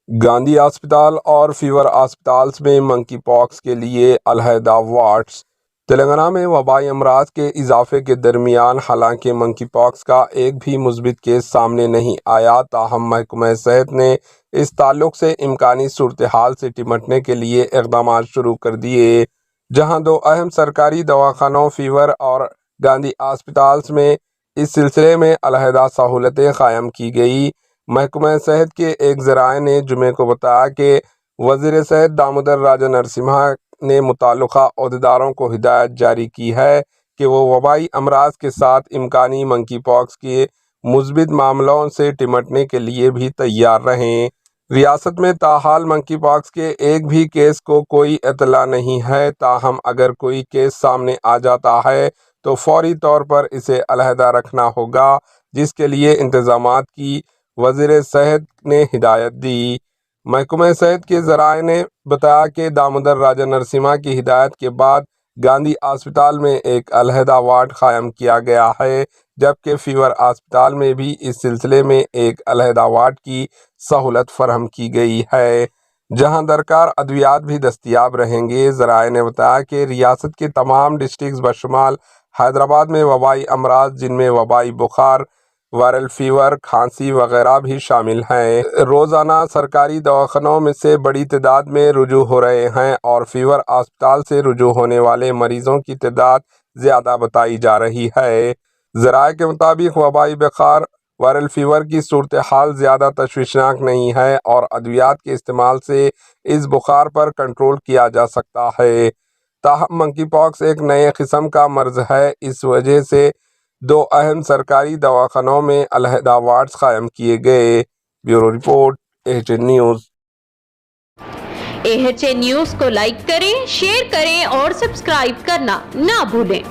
گاندھی اسپتال اور فیور اسپتالز میں منکی پاکس کے لیے علیحدہ وارڈز۔ تلنگانہ میں وبائی امراض کے اضافے کے درمیان حالانکہ منکی پاکس کا ایک بھی مثبت کیس سامنے نہیں آیا، تاہم محکمہ صحت نے اس تعلق سے امکانی صورتحال سے نمٹنے کے لیے اقدامات شروع کر دیے، جہاں دو اہم سرکاری دواخانوں فیور اور گاندھی اسپتالز میں اس سلسلے میں علیحدہ سہولتیں قائم کی گئی۔ محکمہ صحت کے ایک ذرائع نے جمعے کو بتایا کہ وزیر صحت دامودر راجہ نرسمہا نے متعلقہ عہدیداروں کو ہدایت جاری کی ہے کہ وہ وبائی امراض کے ساتھ امکانی منکی پاکس کے مثبت معاملوں سے نمٹنے کے لیے بھی تیار رہیں۔ ریاست میں تاحال منکی پاکس کے ایک بھی کیس کو کوئی اطلاع نہیں ہے، تاہم اگر کوئی کیس سامنے آ جاتا ہے تو فوری طور پر اسے علیحدہ رکھنا ہوگا، جس کے لیے انتظامات کی وزیر صحت نے ہدایت دی۔ محکمہ صحت کے ذرائع نے بتایا کہ دامودر راجہ نرسمہا کی ہدایت کے بعد گاندھی اسپتال میں ایک علیحدہ وارڈ قائم کیا گیا ہے، جبکہ فیور اسپتال میں بھی اس سلسلے میں ایک علیحدہ وارڈ کی سہولت فراہم کی گئی ہے، جہاں درکار ادویات بھی دستیاب رہیں گے۔ ذرائع نے بتایا کہ ریاست کے تمام ڈسٹرکٹس بشمال حیدرآباد میں وبائی امراض، جن میں وبائی بخار، وائرل فیور، کھانسی وغیرہ بھی شامل ہیں، روزانہ سرکاری دواخانوں میں سے بڑی تعداد میں رجوع ہو رہے ہیں اور فیور اسپتال سے رجوع ہونے والے مریضوں کی تعداد زیادہ بتائی جا رہی ہے۔ ذرائع کے مطابق وبائی بخار، وائرل فیور کی صورتحال زیادہ تشویشناک نہیں ہے اور ادویات کے استعمال سے اس بخار پر کنٹرول کیا جا سکتا ہے، تاہم منکی پاکس ایک نئے قسم کا مرض ہے۔ اس وجہ سے دو اہم سرکاری دواخانوں میں علیحدہ وارڈز قائم کیے گئے۔ Bureau report, AHN news. AHN news کو لائک کریں، شیئر کریں اور سبسکرائب کرنا نہ بھولیں۔